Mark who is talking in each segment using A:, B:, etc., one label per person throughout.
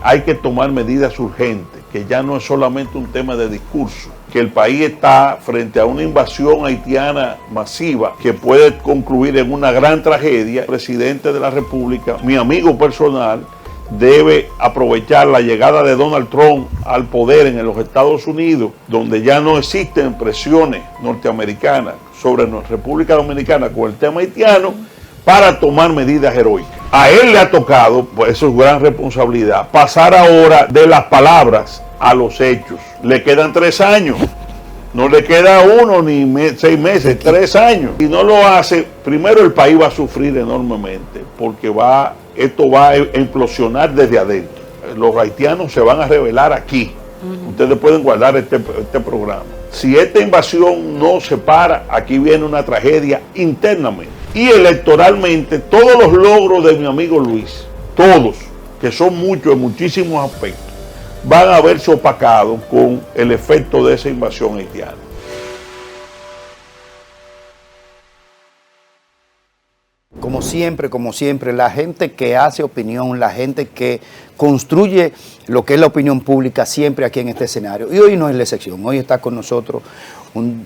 A: hay que tomar medidas urgentes, que ya no es solamente un tema de discurso, que el país está frente a una invasión haitiana masiva que puede concluir en una gran tragedia. El presidente de la República, mi amigo personal, debe aprovechar la llegada de Donald Trump al poder en los Estados Unidos, donde ya no existen presiones norteamericanas sobre la República Dominicana con el tema haitiano, para tomar medidas heroicas. A él le ha tocado, pues eso es gran responsabilidad, pasar ahora de las palabras a los hechos. Le quedan 3 años. No le queda 1 ni 6 meses, 3 años. Si no lo hace, primero el país va a sufrir enormemente, porque esto va a implosionar desde adentro. Los haitianos se van a rebelar aquí. Ustedes pueden guardar este programa. Si esta invasión no se para, aquí viene una tragedia internamente. Y electoralmente, todos los logros de mi amigo Luis, todos, que son muchos en muchísimos aspectos, van a verse opacados con el efecto de esa invasión haitiana.
B: Como siempre, la gente que hace opinión, la gente que construye lo que es la opinión pública, siempre aquí en este escenario. Y hoy no es la excepción. Hoy está con nosotros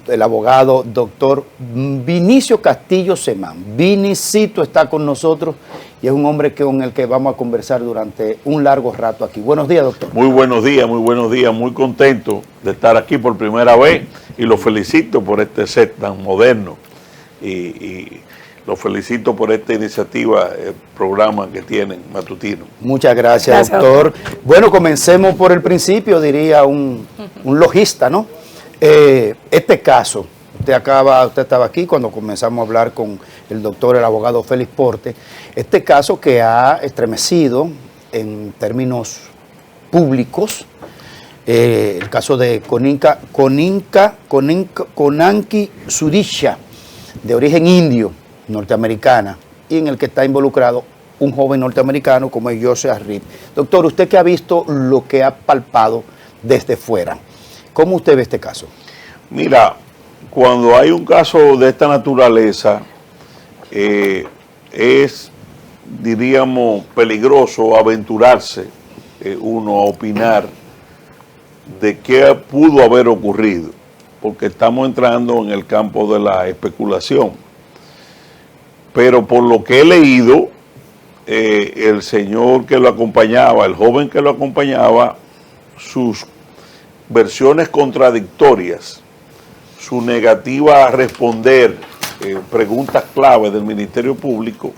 B: el abogado doctor Vinicio Castillo Semán. Vinicito está con nosotros y es un hombre con el que vamos a conversar durante un largo rato aquí. Buenos días, doctor.
A: Muy buenos días, muy contento de estar aquí por primera vez y lo felicito por este set tan moderno y lo felicito por esta iniciativa, el programa que tienen matutino.
B: Muchas gracias, doctor. Bueno, comencemos por el principio, diría un logista, ¿no? Este caso, usted estaba aquí cuando comenzamos a hablar con el doctor, el abogado Félix Porte, este caso que ha estremecido en términos públicos, el caso de Konanki Surisha, de origen indio, norteamericana, y en el que está involucrado un joven norteamericano como es Joseph Arip. Doctor, usted que ha visto lo que ha palpado desde fuera, ¿cómo usted ve este caso?
A: Mira, cuando hay un caso de esta naturaleza, es, diríamos, peligroso aventurarse uno a opinar de qué pudo haber ocurrido, porque estamos entrando en el campo de la especulación. Pero por lo que he leído, el señor que lo acompañaba, el joven que lo acompañaba, sus versiones contradictorias, su negativa a responder preguntas clave del Ministerio Público,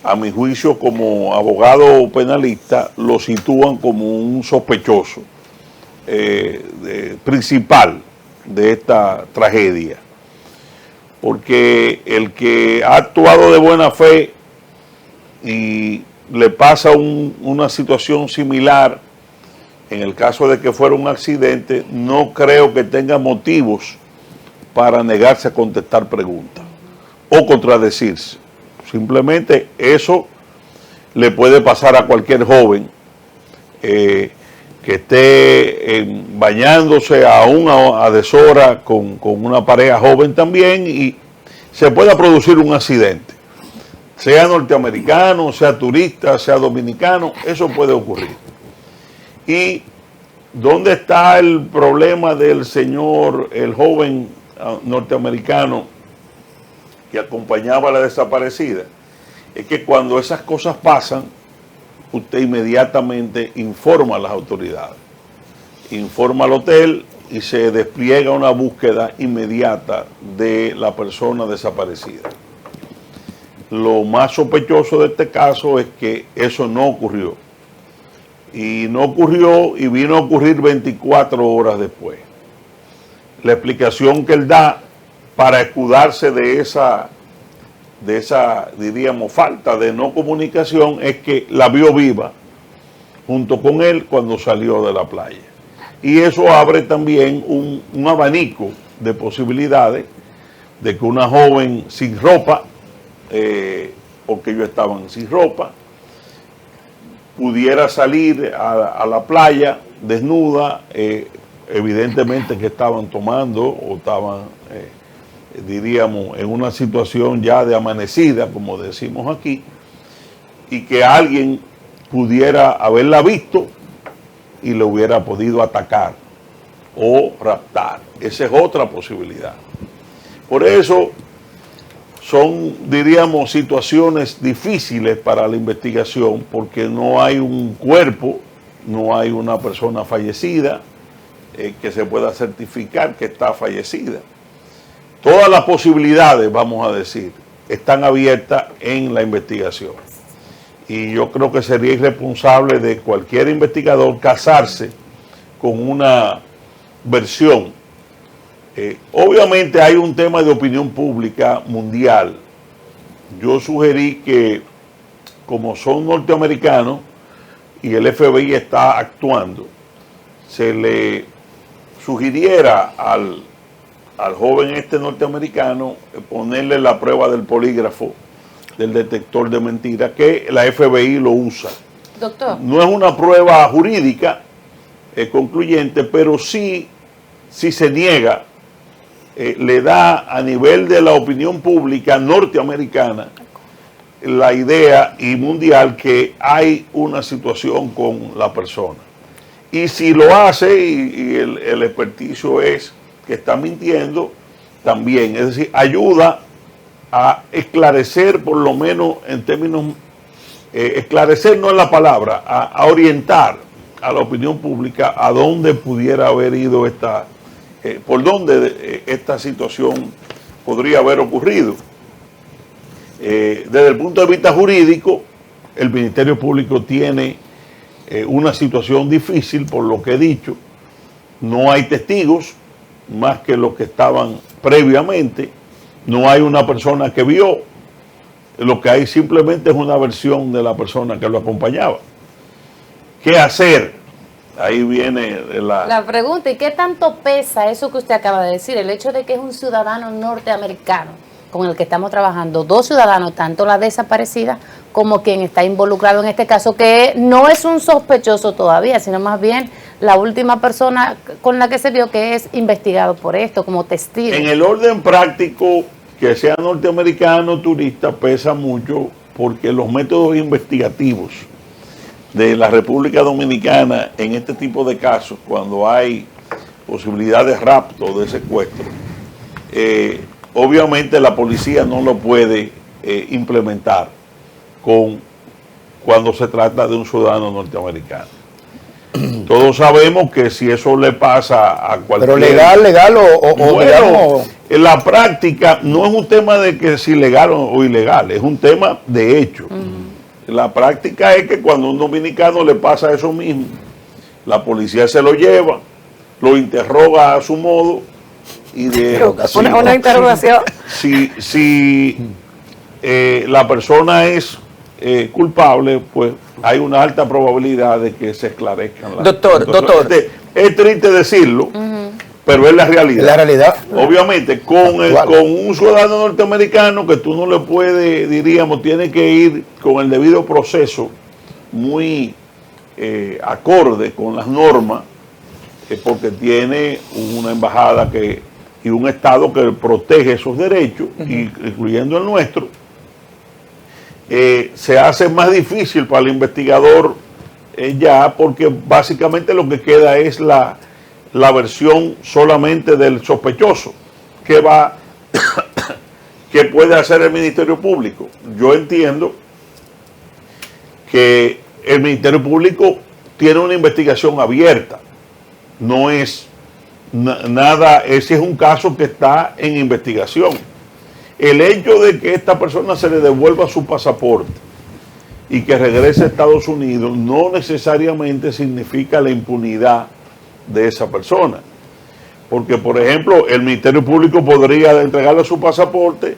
A: a mi juicio como abogado penalista, lo sitúan como un sospechoso principal de esta tragedia. Porque el que ha actuado de buena fe y le pasa una situación similar, en el caso de que fuera un accidente, no creo que tenga motivos para negarse a contestar preguntas o contradecirse. Simplemente eso le puede pasar a cualquier joven que esté bañándose aún a deshora con una pareja joven también y se pueda producir un accidente. Sea norteamericano, sea turista, sea dominicano, eso puede ocurrir. ¿Y dónde está el problema del señor, el joven norteamericano que acompañaba a la desaparecida? Es que cuando esas cosas pasan, usted inmediatamente informa a las autoridades, informa al hotel y se despliega una búsqueda inmediata de la persona desaparecida. Lo más sospechoso de este caso es que eso no ocurrió. Y no ocurrió y vino a ocurrir 24 horas después. La explicación que él da para escudarse de esa, diríamos, falta de no comunicación es que la vio viva junto con él cuando salió de la playa. Y eso abre también un abanico de posibilidades de que una joven sin ropa, porque ellos estaban sin ropa, pudiera salir a la playa desnuda, evidentemente que estaban tomando o estaban, diríamos, en una situación ya de amanecida, como decimos aquí, y que alguien pudiera haberla visto y le hubiera podido atacar o raptar. Esa es otra posibilidad. Por eso son, diríamos, situaciones difíciles para la investigación, porque no hay un cuerpo, no hay una persona fallecida que se pueda certificar que está fallecida. Todas las posibilidades, vamos a decir, están abiertas en la investigación. Y yo creo que sería irresponsable de cualquier investigador casarse con una versión. Obviamente hay un tema de opinión pública mundial. Yo sugerí que, como son norteamericanos y el FBI está actuando, se le sugiriera al joven norteamericano ponerle la prueba del polígrafo, del detector de mentiras, que la FBI lo usa.
C: Doctor.
A: No es una prueba jurídica concluyente, pero sí, si se niega, le da a nivel de la opinión pública norteamericana la idea y mundial que hay una situación con la persona. Y si lo hace y el experticio es que está mintiendo, también, es decir, ayuda a esclarecer, por lo menos en términos, esclarecer no es la palabra, a orientar a la opinión pública a dónde pudiera haber ido por dónde esta situación podría haber ocurrido. Desde el punto de vista jurídico, el Ministerio Público tiene una situación difícil, por lo que he dicho. No hay testigos más que los que estaban previamente, no hay una persona que vio, lo que hay simplemente es una versión de la persona que lo acompañaba. ¿Qué hacer? Ahí viene
C: la pregunta, ¿y qué tanto pesa eso que usted acaba de decir? El hecho de que es un ciudadano norteamericano con el que estamos trabajando, dos ciudadanos, tanto la desaparecida como quien está involucrado en este caso, que no es un sospechoso todavía, sino más bien la última persona con la que se vio que es investigado por esto como testigo.
A: En el orden práctico, que sea norteamericano, turista, pesa mucho, porque los métodos investigativos de la República Dominicana en este tipo de casos, cuando hay posibilidad de rapto, de secuestro, obviamente la policía no lo puede implementar cuando se trata de un ciudadano norteamericano. Todos sabemos que si eso le pasa a cualquier...
B: Pero legal o
A: bueno,
B: digamos...
A: En la práctica no es un tema de que si legal o ilegal, es un tema de hecho. La práctica es que cuando a un dominicano le pasa eso mismo, la policía se lo lleva, lo interroga a su modo y
C: una interrogación.
A: Si la persona es culpable, pues hay una alta probabilidad de que se esclarezcan las
B: Doctor.
A: Es triste decirlo, pero es la realidad.
B: La realidad.
A: Obviamente, con un ciudadano norteamericano que tú no le puedes, diríamos, tiene que ir con el debido proceso muy acorde con las normas, porque tiene una embajada y un Estado que protege esos derechos, incluyendo el nuestro. Se hace más difícil para el investigador ya, porque básicamente lo que queda es la versión solamente del sospechoso que puede hacer el Ministerio Público. Yo entiendo que el Ministerio Público tiene una investigación abierta, no es nada, ese es un caso que está en investigación. El hecho de que esta persona se le devuelva su pasaporte y que regrese a Estados Unidos no necesariamente significa la impunidad de esa persona. Porque, por ejemplo, el Ministerio Público podría entregarle su pasaporte,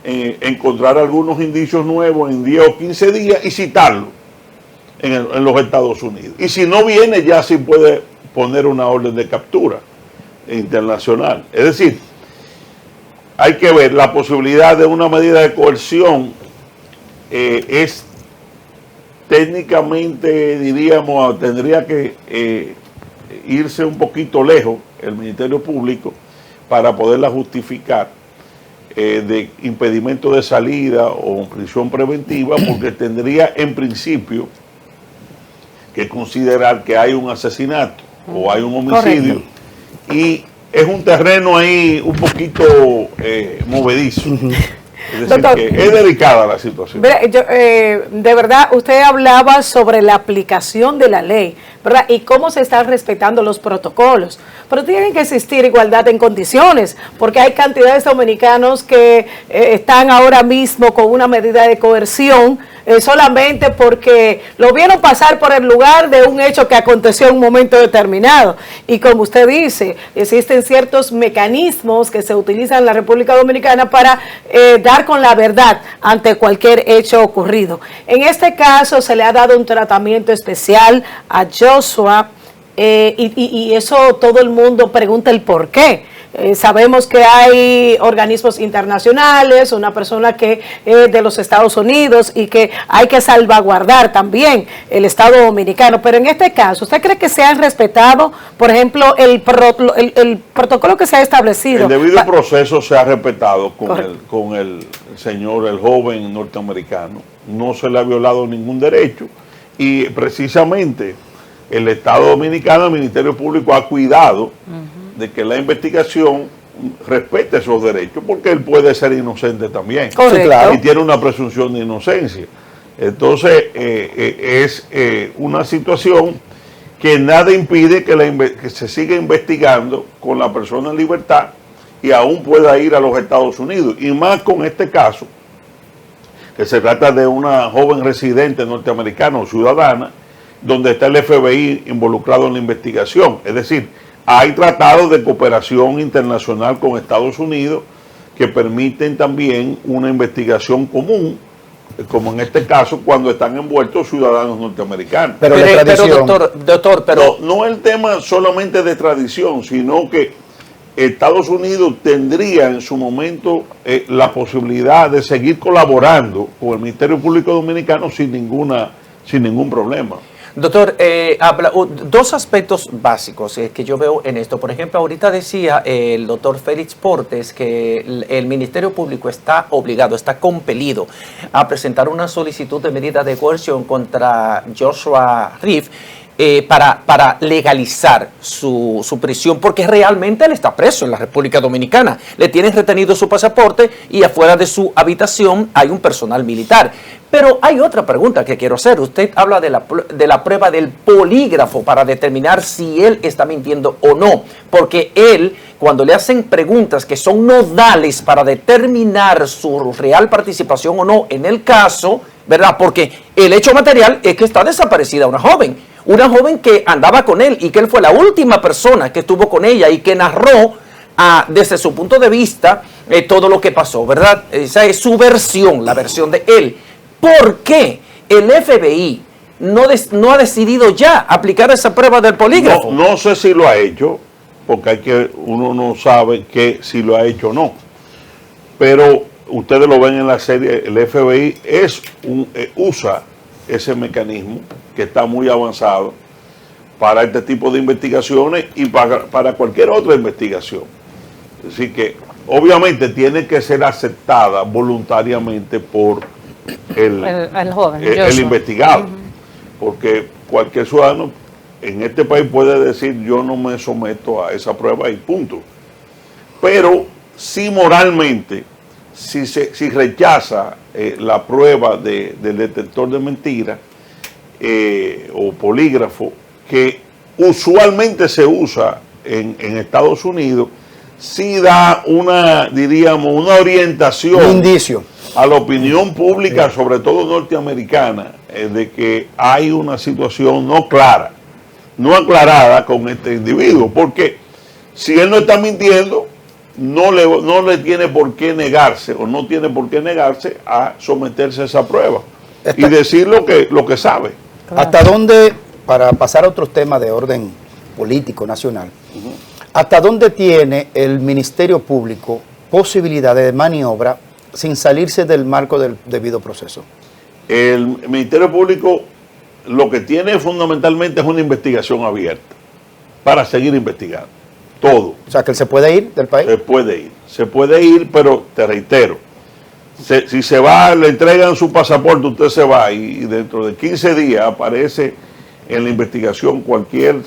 A: encontrar algunos indicios nuevos en 10 o 15 días y citarlo en los Estados Unidos. Y si no viene, ya sí puede poner una orden de captura internacional. Es decir, hay que ver la posibilidad de una medida de coerción. Es técnicamente, diríamos, tendría que irse un poquito lejos el Ministerio Público para poderla justificar de impedimento de salida o prisión preventiva, porque tendría en principio que considerar que hay un asesinato o hay un homicidio. Correcto. Y es un terreno ahí un poquito movedizo. Es decir, doctor, que es delicada la situación.
D: De verdad, usted hablaba sobre la aplicación de la ley, ¿verdad? Y cómo se están respetando los protocolos. Pero tiene que existir igualdad en condiciones, porque hay cantidades de dominicanos que están ahora mismo con una medida de coerción solamente porque lo vieron pasar por el lugar de un hecho que aconteció en un momento determinado. Y como usted dice, existen ciertos mecanismos que se utilizan en la República Dominicana para dar con la verdad ante cualquier hecho ocurrido. En este caso se le ha dado un tratamiento especial a Joshua y eso todo el mundo pregunta el por qué. Sabemos que hay organismos internacionales, una persona que es de los Estados Unidos y que hay que salvaguardar también el Estado dominicano. Pero en este caso, ¿usted cree que se han respetado, por ejemplo, el protocolo que se ha establecido?
A: El debido proceso se ha respetado con el señor, el joven norteamericano. No se le ha violado ningún derecho y precisamente el Estado dominicano, el Ministerio Público ha cuidado de que la investigación respete esos derechos, porque él puede ser inocente también.
D: Correcto.
A: Claro. Y tiene una presunción de inocencia. Entonces, es una situación que nada impide que se siga investigando con la persona en libertad y aún pueda ir a los Estados Unidos. Y más con este caso, que se trata de una joven residente norteamericana o ciudadana, donde está el FBI involucrado en la investigación. Es decir, hay tratados de cooperación internacional con Estados Unidos que permiten también una investigación común, como en este caso cuando están envueltos ciudadanos norteamericanos.
B: Pero
A: doctor, no el tema solamente de tradición, sino que Estados Unidos tendría en su momento la posibilidad de seguir colaborando con el Ministerio Público Dominicano sin ningún problema.
E: Doctor, dos aspectos básicos que yo veo en esto. Por ejemplo, ahorita decía el doctor Félix Portes que el Ministerio Público está obligado, está compelido a presentar una solicitud de medida de coerción contra Joshua Reef para legalizar su prisión, porque realmente él está preso en la República Dominicana. Le tienen retenido su pasaporte y afuera de su habitación hay un personal militar. Pero hay otra pregunta que quiero hacer. Usted habla de la prueba del polígrafo para determinar si él está mintiendo o no, porque él, cuando le hacen preguntas que son nodales para determinar su real participación o no en el caso, ¿verdad? Porque el hecho material es que está desaparecida una joven que andaba con él y que él fue la última persona que estuvo con ella y que narró desde su punto de vista todo lo que pasó, ¿verdad? Esa es su versión, la versión de él. ¿Por qué el FBI no ha decidido ya aplicar esa prueba del polígrafo?
A: No sé si lo ha hecho, porque uno no sabe si lo ha hecho o no. Pero ustedes lo ven en la serie, el FBI usa ese mecanismo que está muy avanzado para este tipo de investigaciones y para cualquier otra investigación. Así que obviamente tiene que ser aceptada voluntariamente por el joven, el investigado, porque cualquier ciudadano en este país puede decir yo no me someto a esa prueba y punto. Pero si moralmente, si rechaza la prueba del detector de mentiras o polígrafo, que usualmente se usa en Estados Unidos, sí da una orientación,
B: un indicio
A: a la opinión pública, sobre todo norteamericana, de que hay una situación no aclarada con este individuo, porque si él no está mintiendo, no le tiene por qué negarse, o no tiene por qué negarse a someterse a esa prueba y decir lo que sabe.
B: ¿Hasta dónde, para pasar a otros temas de orden político nacional, hasta dónde tiene el Ministerio Público posibilidades de maniobra sin salirse del marco del debido proceso?
A: El Ministerio Público lo que tiene fundamentalmente es una investigación abierta para seguir investigando todo.
B: O sea, que él se puede ir del país.
A: Se puede ir, pero te reitero, si se va, le entregan su pasaporte, usted se va y dentro de 15 días aparece en la investigación cualquier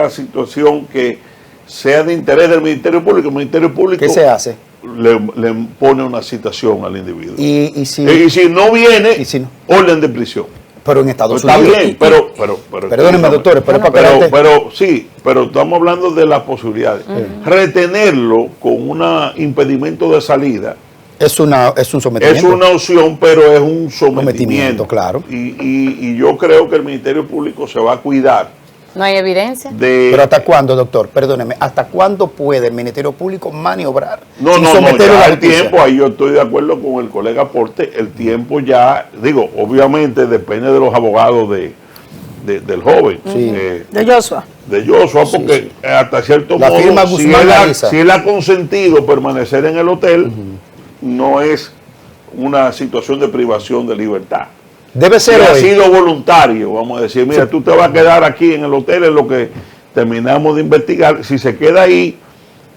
A: situación que sea de interés del Ministerio Público. El Ministerio Público
B: ¿Qué se hace?
A: le pone una citación al individuo.
B: Y si
A: no viene,
B: y si no.
A: orden de prisión.
B: Pero en Estados
A: Está
B: Unidos.
A: bien, pero
B: Perdónenme, doctores, pero
A: pero estamos hablando de las posibilidades. Retenerlo con un impedimento de salida
B: es un sometimiento.
A: es una opción, pero es un sometimiento.
B: Claro.
A: Y yo creo que el Ministerio Público se va a cuidar.
C: No hay evidencia.
B: Pero ¿hasta cuándo, doctor? Perdóneme, ¿hasta cuándo puede el Ministerio Público maniobrar?
A: No,
B: someterlo a la
A: el
B: justicia?
A: tiempo, ahí yo estoy de acuerdo con el colega Porte, el tiempo ya, digo, obviamente depende de los abogados del joven.
B: Sí.
D: De Joshua.
A: De Joshua, porque hasta cierto
B: La
A: modo,
B: firma Guzmán Ariza.
A: si él ha consentido permanecer en el hotel, no es una situación de privación de libertad.
B: Debe
A: Si
B: ser
A: ha
B: hoy.
A: sido voluntario, vamos a decir, mira, tú te vas a quedar aquí en el hotel en lo que terminamos de investigar. Si se queda ahí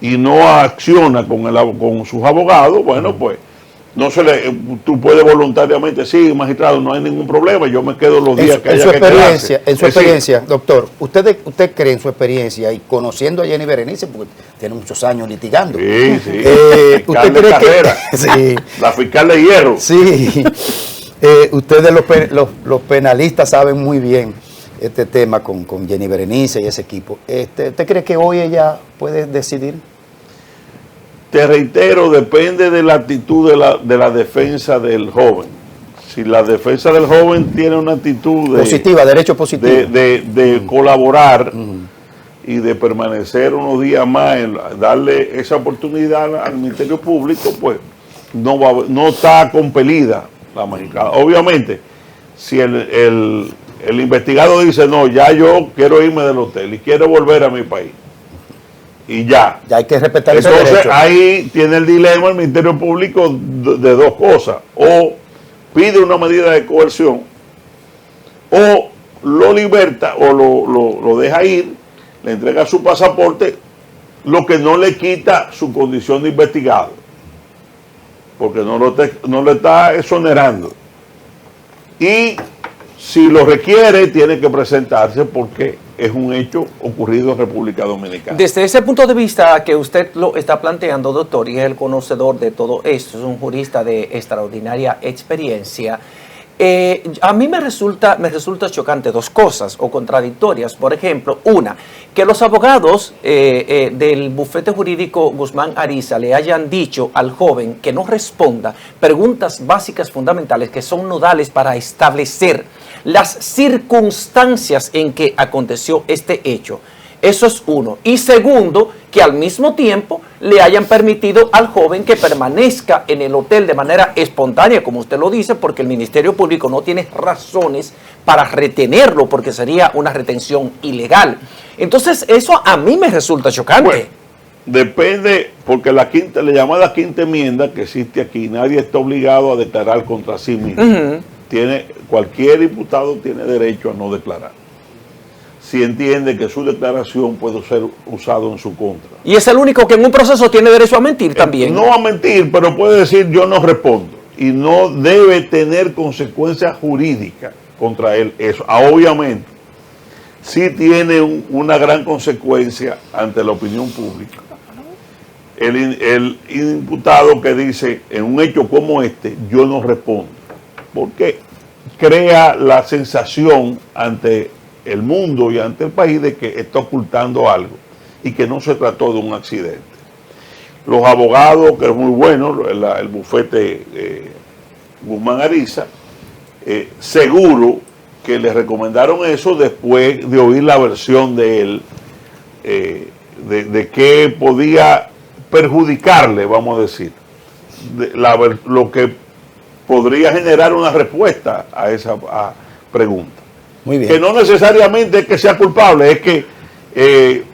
A: y no acciona con sus abogados, bueno, pues tú puedes voluntariamente, sí, magistrado, no hay ningún problema, yo me quedo los días que haya que quedarse.
B: En su experiencia, doctor, ¿usted cree en su experiencia y conociendo a Jenny Berenice, porque tiene muchos años litigando?
A: Sí.
B: ¿Usted
A: Fiscal de
B: cree
A: carrera.
B: sí,
A: La fiscal de hierro.
B: sí. Ustedes los penalistas saben muy bien este tema con Jenny Berenice y ese equipo. ¿Usted cree que hoy ella puede decidir?
A: Te reitero, depende de la actitud de la defensa del joven. Si la defensa del joven tiene una actitud
B: Positiva, derecho positivo.
A: de colaborar y de permanecer unos días más, darle esa oportunidad al Ministerio Público, pues no está compelida la magistrada. Obviamente, si el investigado dice, no, ya yo quiero irme del hotel y quiero volver a mi país, y ya.
B: Ya hay que respetar ese
A: Entonces
B: derecho.
A: ahí tiene el dilema el Ministerio Público de dos cosas: o pide una medida de coerción, o lo liberta o lo deja ir, le entrega su pasaporte, lo que no le quita su condición de investigado, porque no lo está exonerando. Y si lo requiere, tiene que presentarse porque es un hecho ocurrido en República Dominicana.
E: Desde ese punto de vista que usted lo está planteando, doctor, y es el conocedor de todo esto, es un jurista de extraordinaria experiencia, a mí me resulta chocante dos cosas o contradictorias. Por ejemplo, una, que los abogados del bufete jurídico Guzmán Ariza le hayan dicho al joven que no responda preguntas básicas fundamentales que son nodales para establecer las circunstancias en que aconteció este hecho. Eso es uno. Y segundo, que al mismo tiempo le hayan permitido al joven que permanezca en el hotel de manera espontánea, como usted lo dice, porque el Ministerio Público no tiene razones para retenerlo, porque sería una retención ilegal. Entonces, eso a mí me resulta chocante.
A: Bueno, depende, porque la llamada quinta enmienda que existe aquí, nadie está obligado a declarar contra sí mismo. Cualquier imputado tiene derecho a no declarar, si entiende que su declaración puede ser usado en su contra.
E: Y es el único que en un proceso tiene derecho a mentir también.
A: No a mentir, pero puede decir yo no respondo. Y no debe tener consecuencias jurídicas contra él. Eso, obviamente, sí tiene una gran consecuencia ante la opinión pública. El imputado que dice, en un hecho como este, yo no respondo. Porque crea la sensación ante el mundo y ante el país de que está ocultando algo y que no se trató de un accidente. Los abogados, que es muy bueno, el bufete Guzmán Ariza, seguro que le recomendaron eso después de oír la versión de él, de que podía perjudicarle, vamos a decir, lo que podría generar una respuesta a esa pregunta.
B: Muy bien.
A: Que no necesariamente es que sea culpable, es que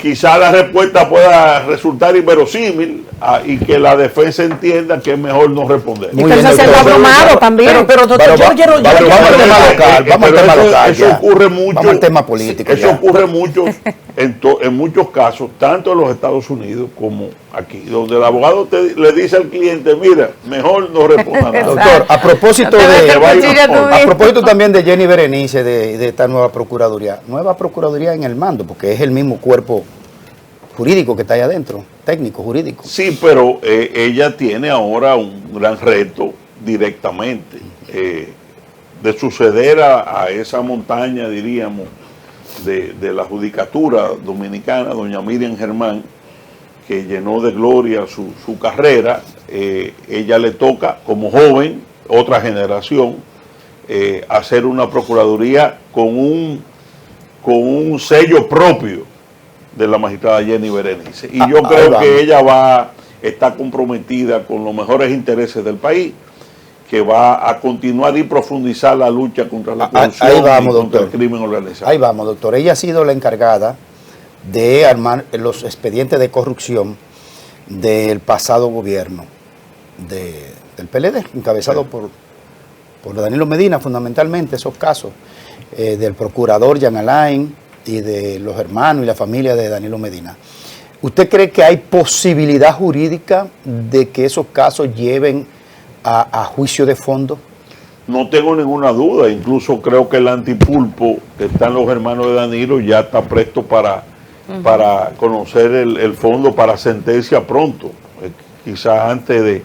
A: quizá la respuesta pueda resultar inverosímil y que la defensa entienda que es mejor no responder.
D: Y que se sienta abrumado también.
E: Pero doctor, yo quiero...
B: Vamos al tema local, vamos al tema local.
A: Eso ocurre mucho.
B: Vamos al tema político.
A: Eso ocurre mucho en muchos casos, tanto en los Estados Unidos como aquí, donde el abogado le dice al cliente, mira, mejor no responda nada.
B: Doctor, a propósito también de Jenny Berenice, de esta nueva procuraduría en el mando, porque es el mismo cuerpo jurídico que está ahí adentro, técnico, jurídico.
A: Sí, pero ella tiene ahora un gran reto directamente de suceder a esa montaña, diríamos, de la judicatura dominicana, doña Miriam Germán, que llenó de gloria su carrera. Ella le toca, como joven, otra generación, hacer una procuraduría con un sello propio de la magistrada Jenny Berenice. Y yo creo que ella está comprometida con los mejores intereses del país, que va a continuar y profundizar la lucha contra la corrupción y contra el crimen organizado.
B: Ahí vamos, doctor. Ella ha sido la encargada de armar los expedientes de corrupción del pasado gobierno del PLD, encabezado por Danilo Medina, fundamentalmente, esos casos, del procurador Jean Alain y de los hermanos y la familia de Danilo Medina. ¿Usted cree que hay posibilidad jurídica de que esos casos lleven a juicio de fondo?
A: No tengo ninguna duda, incluso creo que el antipulpo que están los hermanos de Danilo ya está presto para conocer el fondo para sentencia pronto. Quizás antes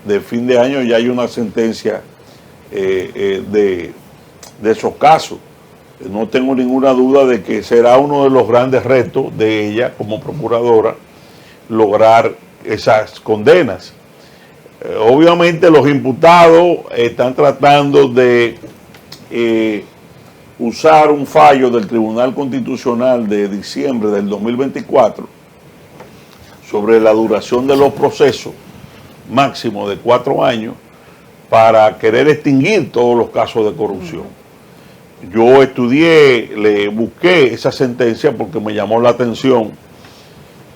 A: de fin de año ya hay una sentencia de esos casos. No tengo ninguna duda de que será uno de los grandes retos de ella como procuradora lograr esas condenas. Obviamente los imputados están tratando de usar un fallo del Tribunal Constitucional de diciembre del 2024 sobre la duración de los procesos máximo de 4 años para querer extinguir todos los casos de corrupción. Yo le busqué esa sentencia porque me llamó la atención,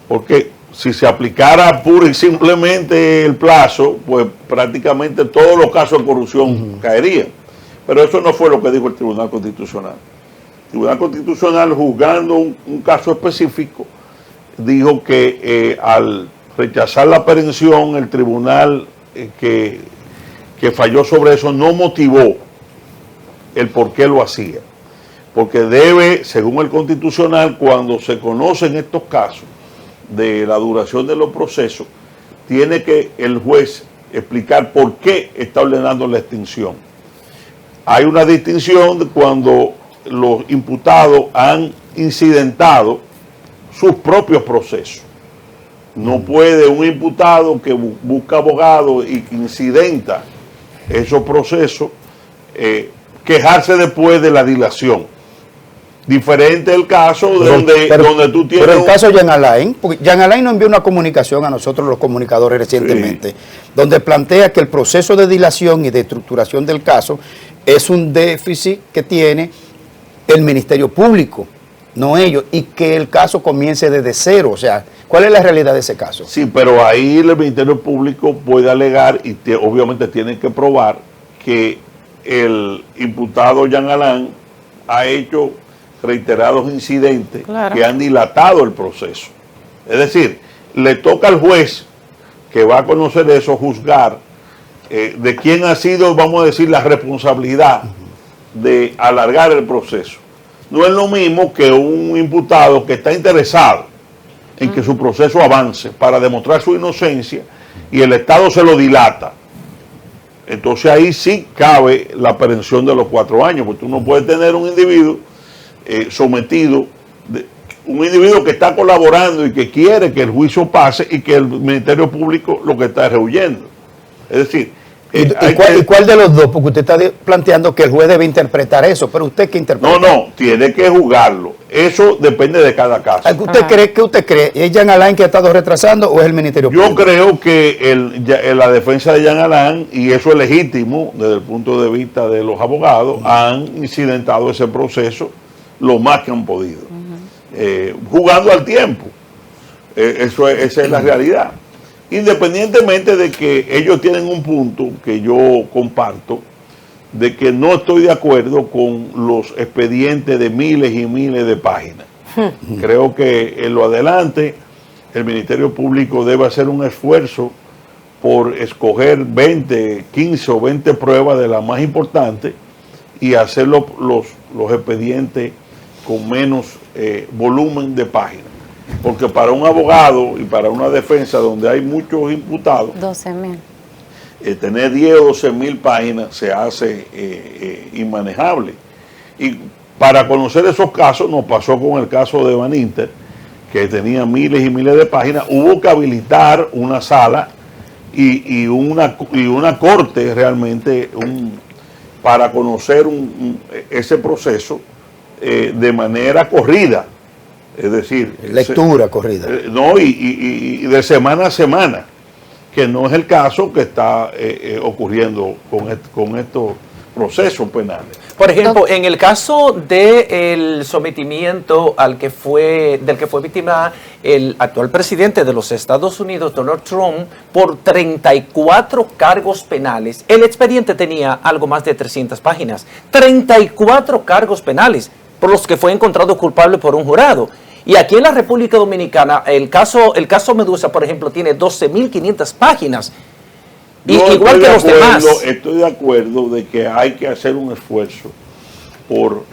A: porque si se aplicara pura y simplemente el plazo, pues prácticamente todos los casos de corrupción caerían. Pero eso no fue lo que dijo el Tribunal Constitucional. El Tribunal Constitucional, juzgando un caso específico, dijo que al rechazar la aprehensión, el tribunal que falló sobre eso no motivó el por qué lo hacía. Porque debe, según el Constitucional, cuando se conocen estos casos de la duración de los procesos, tiene que el juez explicar por qué está ordenando la extinción. Hay una distinción de cuando los imputados han incidentado sus propios procesos. No puede un imputado que busca abogado y que incidenta esos procesos quejarse después de la dilación. Diferente el caso donde tú tienes...
B: Pero el caso de Jean Alain, porque Jean Alain nos envió una comunicación a nosotros los comunicadores recientemente, donde plantea que el proceso de dilación y de estructuración del caso es un déficit que tiene el Ministerio Público, no ellos, y que el caso comience desde cero. O sea, ¿cuál es la realidad de ese caso?
A: Sí, pero ahí el Ministerio Público puede alegar y obviamente tiene que probar que el imputado Jean Alain ha hecho reiterados incidentes que han dilatado el proceso. Es decir, le toca al juez que va a conocer eso, juzgar de quién ha sido, vamos a decir, la responsabilidad de alargar el proceso. No es lo mismo que un imputado que está interesado en que su proceso avance para demostrar su inocencia y el Estado se lo dilata. Entonces ahí sí cabe la aprehensión de los 4 años, porque tú no puedes tener un individuo sometido, un individuo que está colaborando y que quiere que el juicio pase y que el Ministerio Público lo que está rehuyendo. Es decir,
B: ¿Y cuál de los dos? Porque usted está planteando que el juez debe interpretar eso, pero ¿usted qué interpreta?
A: No, tiene que juzgarlo. Eso depende de cada caso.
B: ¿Qué usted cree? ¿Es Jean Alain que ha estado retrasando o es el Ministerio Público?
A: Yo creo que la defensa de Jean Alain, y eso es legítimo desde el punto de vista de los abogados, han incidentado ese proceso lo más que han podido, jugando al tiempo. Esa es la realidad. Independientemente de que ellos tienen un punto que yo comparto, de que no estoy de acuerdo con los expedientes de miles y miles de páginas. Creo que en lo adelante el Ministerio Público debe hacer un esfuerzo por escoger 20, 15 o 20 pruebas de las más importantes y hacer los expedientes con menos volumen de páginas. Porque para un abogado y para una defensa donde hay muchos imputados,
C: 12.000.
A: Tener 10 o 12.000 páginas se hace inmanejable. Y para conocer esos casos, nos pasó con el caso de Van Inter, que tenía miles y miles de páginas. Hubo que habilitar una sala y una corte realmente para conocer ese proceso de manera corrida. Es decir,
B: lectura corrida.
A: No, y de semana a semana, que no es el caso que está ocurriendo con estos procesos penales.
E: Por ejemplo, en el caso del sometimiento del que fue víctima el actual presidente de los Estados Unidos, Donald Trump, por 34 cargos penales, el expediente tenía algo más de 300 páginas. 34 cargos penales por los que fue encontrado culpable por un jurado. Y aquí en la República Dominicana, el caso Medusa, por ejemplo, tiene 12.500 páginas. Igual que los demás.
A: Estoy de acuerdo de que hay que hacer un esfuerzo por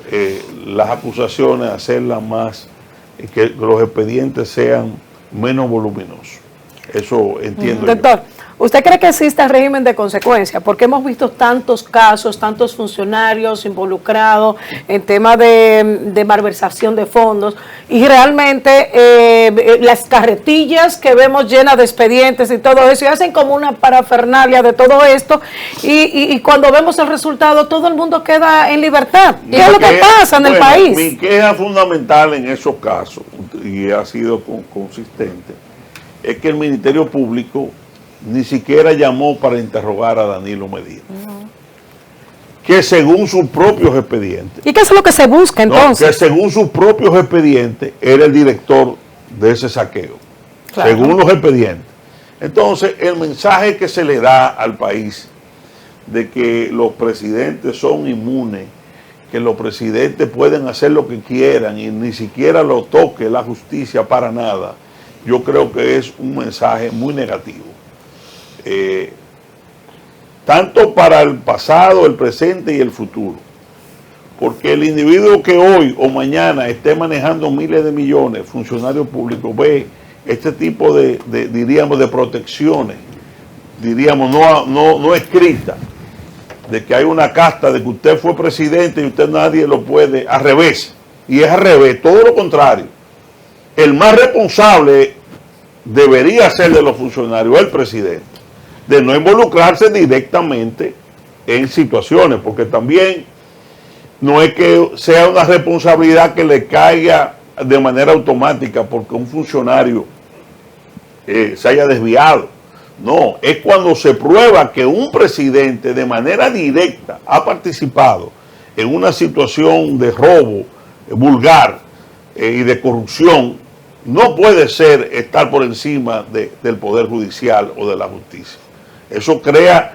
A: las acusaciones, hacerlas más, que los expedientes sean menos voluminosos. Eso entiendo yo.
D: Doctor, ¿usted cree que existe régimen de consecuencia? Porque hemos visto tantos casos, tantos funcionarios involucrados en temas de malversación de fondos y realmente las carretillas que vemos llenas de expedientes y todo eso, y hacen como una parafernalia de todo esto y cuando vemos el resultado todo el mundo queda en libertad. ¿Qué es lo que pasa en el país?
A: Mi queja fundamental en esos casos, y ha sido consistente, es que el Ministerio Público ni siquiera llamó para interrogar a Danilo Medina. Que según sus propios expedientes.
D: ¿Y qué es lo que se busca entonces?
A: Que según sus propios expedientes era el director de ese saqueo. Claro. Según los expedientes. Entonces, el mensaje que se le da al país de que los presidentes son inmunes, que los presidentes pueden hacer lo que quieran y ni siquiera lo toque la justicia para nada, yo creo que es un mensaje muy negativo. Tanto para el pasado, el presente y el futuro. Porque el individuo que hoy o mañana esté manejando miles de millones, funcionarios públicos, ve este tipo diríamos, de protecciones, diríamos, no escritas, de que hay una casta de que usted fue presidente y usted nadie lo puede, al revés. Y es al revés, todo lo contrario. El más responsable debería ser de los funcionarios, el presidente, de no involucrarse directamente en situaciones, porque también no es que sea una responsabilidad que le caiga de manera automática porque un funcionario se haya desviado. No, es cuando se prueba que un presidente de manera directa ha participado en una situación de robo vulgar y de corrupción. No puede ser estar por encima del Poder Judicial o de la justicia. Eso crea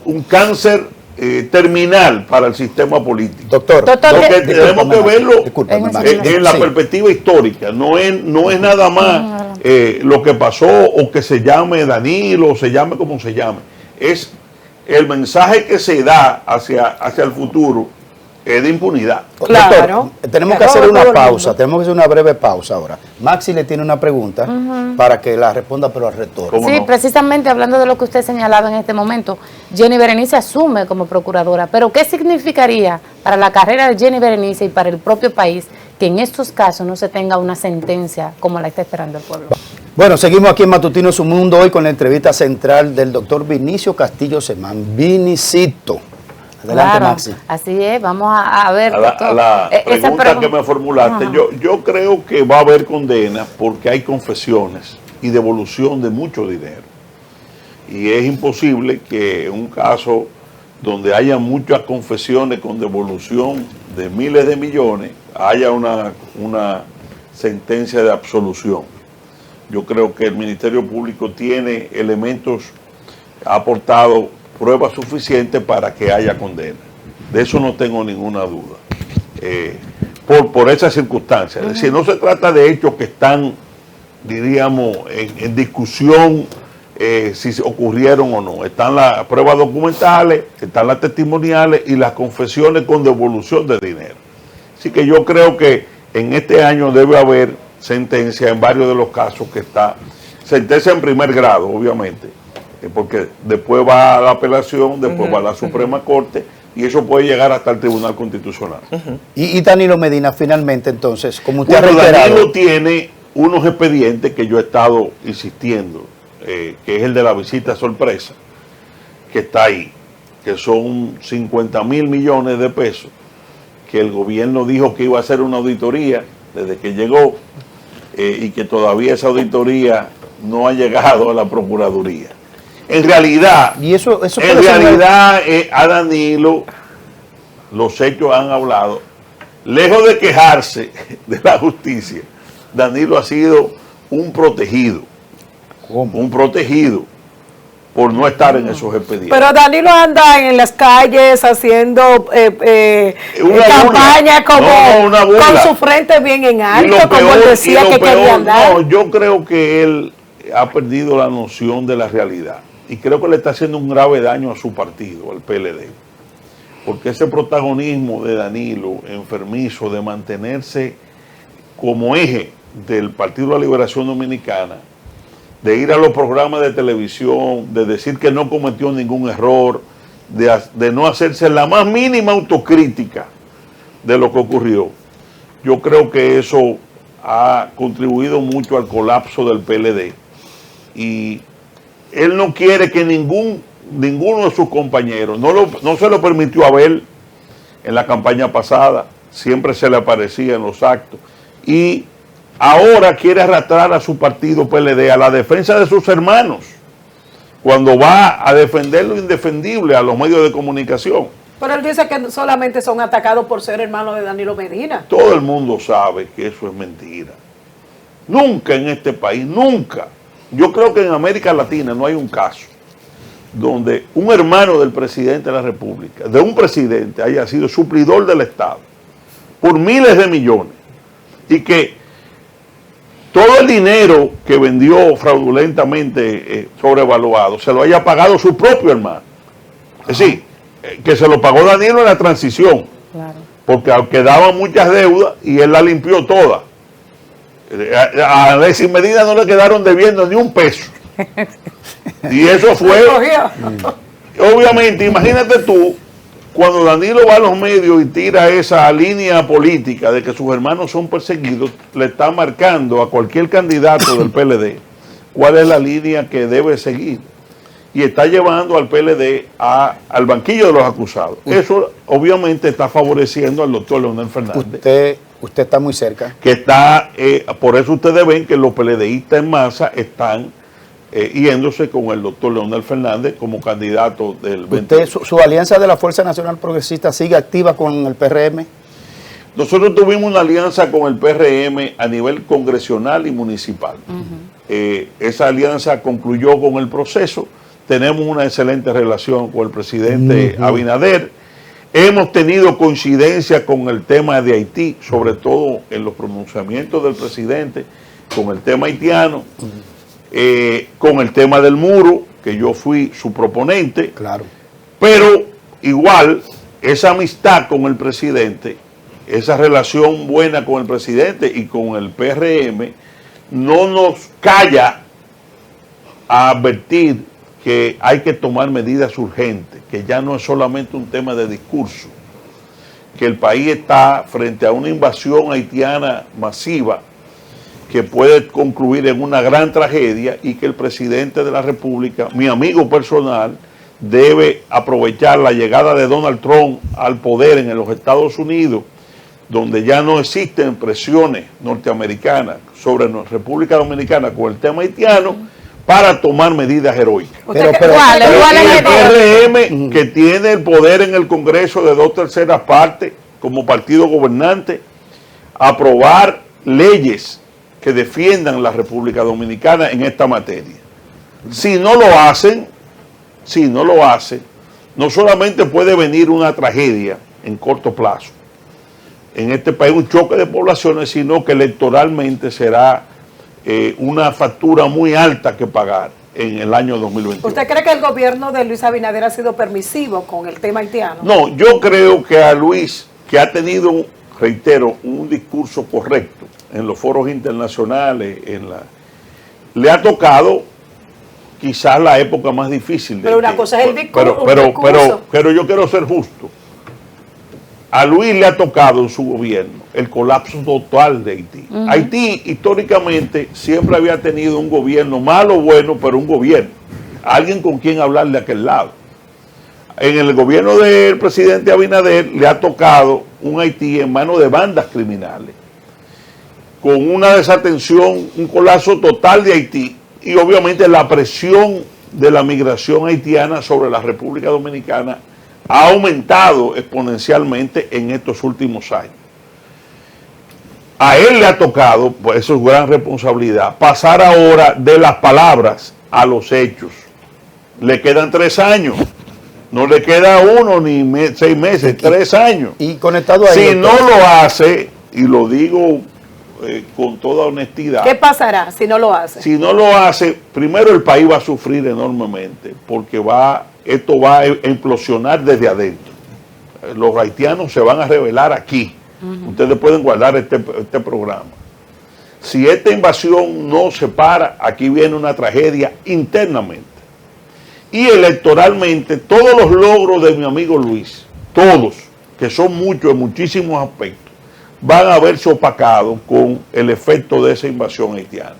A: un cáncer terminal para el sistema político.
B: Doctor,
A: porque tenemos que verlo en la perspectiva histórica. No es nada más lo que pasó o que se llame Danilo o se llame como se llame. Es el mensaje que se da hacia el futuro de impunidad.
B: Claro. Doctor, tenemos que hacer una pausa, tenemos que hacer una breve pausa ahora. Maxi le tiene una pregunta para que la responda, pero al retorno.
C: Sí, precisamente hablando de lo que usted señalaba en este momento, Jenny Berenice asume como procuradora, pero ¿qué significaría para la carrera de Jenny Berenice y para el propio país que en estos casos no se tenga una sentencia como la está esperando el pueblo?
B: Bueno, seguimos aquí en Matutino Su Mundo hoy con la entrevista central del doctor Vinicio Castillo Semán. Vinicito. Adelante,
C: claro,
B: Maxi.
C: Así es, vamos a ver.
A: A la pregunta que me formulaste, yo creo que va a haber condena porque hay confesiones y devolución de mucho dinero. Y es imposible que en un caso donde haya muchas confesiones con devolución de miles de millones, haya una sentencia de absolución. Yo creo que el Ministerio Público tiene elementos, ha aportado pruebas suficientes para que haya condena. De eso no tengo ninguna duda. Por esas circunstancias. Es decir, no se trata de hechos que están, diríamos, en discusión si ocurrieron o no. Están las pruebas documentales, están las testimoniales y las confesiones con devolución de dinero. Así que yo creo que en este año debe haber sentencia en varios de los casos que está. Sentencia en primer grado, obviamente, porque después va a la apelación, después va a la Suprema Corte, y eso puede llegar hasta el Tribunal Constitucional.
B: Y Danilo Medina, finalmente, entonces, como usted ha
A: Bueno,
B: reiterado...
A: Danilo tiene unos expedientes que yo he estado insistiendo, que es el de la visita sorpresa, que está ahí, que son 50.000 millones de pesos, que el gobierno dijo que iba a hacer una auditoría desde que llegó, y que todavía esa auditoría no ha llegado a la Procuraduría. En realidad,
B: Y eso
A: en
B: puede ser-
A: realidad a Danilo los hechos han hablado. Lejos de quejarse de la justicia, Danilo ha sido un protegido.
B: ¿Cómo?
A: Un protegido por no estar en esos expedientes.
D: Pero Danilo anda en las calles haciendo
A: Una
D: campaña
A: burla.
D: como
A: No, una burla.
D: con su frente bien en
A: Y
D: alto,
A: lo
D: como él
A: peor-
D: decía
A: y lo
D: que quería
A: peor,
D: andar.
A: no, yo creo que él ha perdido la noción de la realidad. Y creo que le está haciendo un grave daño a su partido, al PLD. Porque ese protagonismo de Danilo, enfermizo, de mantenerse como eje del Partido de la Liberación Dominicana, de ir a los programas de televisión, de decir que no cometió ningún error, de no hacerse la más mínima autocrítica de lo que ocurrió. Yo creo que eso ha contribuido mucho al colapso del PLD. Y él no quiere que ninguno de sus compañeros, no se lo permitió a Abel en la campaña pasada, siempre se le aparecía en los actos, y ahora quiere arrastrar a su partido PLD a la defensa de sus hermanos, cuando va a defender lo indefendible a los medios de comunicación.
D: Pero él dice que solamente son atacados por ser hermanos de Danilo Medina.
A: Todo el mundo sabe que eso es mentira. Nunca en este país, nunca. Yo creo que en América Latina no hay un caso donde un hermano del presidente de la República, de un presidente, haya sido suplidor del Estado por miles de millones y que todo el dinero que vendió fraudulentamente sobrevaluado se lo haya pagado su propio hermano. Es decir, que se lo pagó Danilo en la transición,
C: Claro.
A: porque quedaban muchas deudas y él la limpió toda. A Alexis Medina no le quedaron debiendo ni un peso. Y eso fue, obviamente, imagínate tú, cuando Danilo va a los medios y tira esa línea política de que sus hermanos son perseguidos, le está marcando a cualquier candidato del PLD cuál es la línea que debe seguir. Y está llevando al PLD al banquillo de los acusados. Eso obviamente está favoreciendo al doctor Leonel Fernández.
B: Usted está muy cerca.
A: Que está, por eso ustedes ven que los PLDistas en masa están yéndose con el doctor Leonel Fernández como candidato del 20.
B: ¿Usted, su alianza de la Fuerza Nacional Progresista sigue activa con el PRM?
A: Nosotros tuvimos una alianza con el PRM a nivel congresional y municipal. Esa alianza concluyó con el proceso. Tenemos una excelente relación con el presidente Abinader. Hemos tenido coincidencia con el tema de Haití, sobre todo en los pronunciamientos del presidente, con el tema haitiano, con el tema del muro, que yo fui su proponente.
B: Claro.
A: Pero igual, esa amistad con el presidente, esa relación buena con el presidente y con el PRM, no nos calla a advertir que hay que tomar medidas urgentes, que ya no es solamente un tema de discurso, que el país está frente a una invasión haitiana masiva que puede concluir en una gran tragedia y que el presidente de la República, mi amigo personal, debe aprovechar la llegada de Donald Trump al poder en los Estados Unidos, donde ya no existen presiones norteamericanas sobre la República Dominicana con el tema haitiano, para tomar medidas heroicas.
B: Pero-
C: ¿Cuál? ¿Cuál
A: Y
C: es
A: el
C: el
A: PRM, que tiene el poder en el Congreso de 2/3 partes como partido gobernante, aprobar leyes que defiendan la República Dominicana en esta materia. Si no lo hacen, no solamente puede venir una tragedia en corto plazo en este país, un choque de poblaciones, sino que electoralmente será una factura muy alta que pagar en el año 2021.
D: ¿Usted cree que el gobierno de Luis Abinader ha sido permisivo con el tema haitiano?
A: No, yo creo que a Luis, que ha tenido, reitero, un discurso correcto en los foros internacionales, le ha tocado quizás la época más difícil.
D: Pero una cosa es el discurso.
A: Pero yo quiero ser justo. A Luis le ha tocado en su gobierno el colapso total de Haití. Haití históricamente siempre había tenido un gobierno, malo o bueno, pero un gobierno. Alguien con quien hablar de aquel lado. En el gobierno del presidente Abinader le ha tocado un Haití en manos de bandas criminales, con una desatención, un colapso total de Haití y obviamente la presión de la migración haitiana sobre la República Dominicana ha aumentado exponencialmente en estos últimos años. A él le ha tocado, pues eso es gran responsabilidad, pasar ahora de las palabras a los hechos. Le quedan 3 años, no le queda 1 ni 6 meses, 3 años.
B: Y conectado ahí.
A: Si no lo hace, y lo digo con toda honestidad.
D: ¿Qué pasará si no lo hace?
A: Si no lo hace, primero el país va a sufrir enormemente, porque esto va a implosionar desde adentro. Los haitianos se van a rebelar aquí. Ustedes pueden guardar este programa. Si esta invasión no se para, aquí viene una tragedia internamente. Y electoralmente, todos los logros de mi amigo Luis, todos, que son muchos en muchísimos aspectos, van a verse opacados con el efecto de esa invasión haitiana.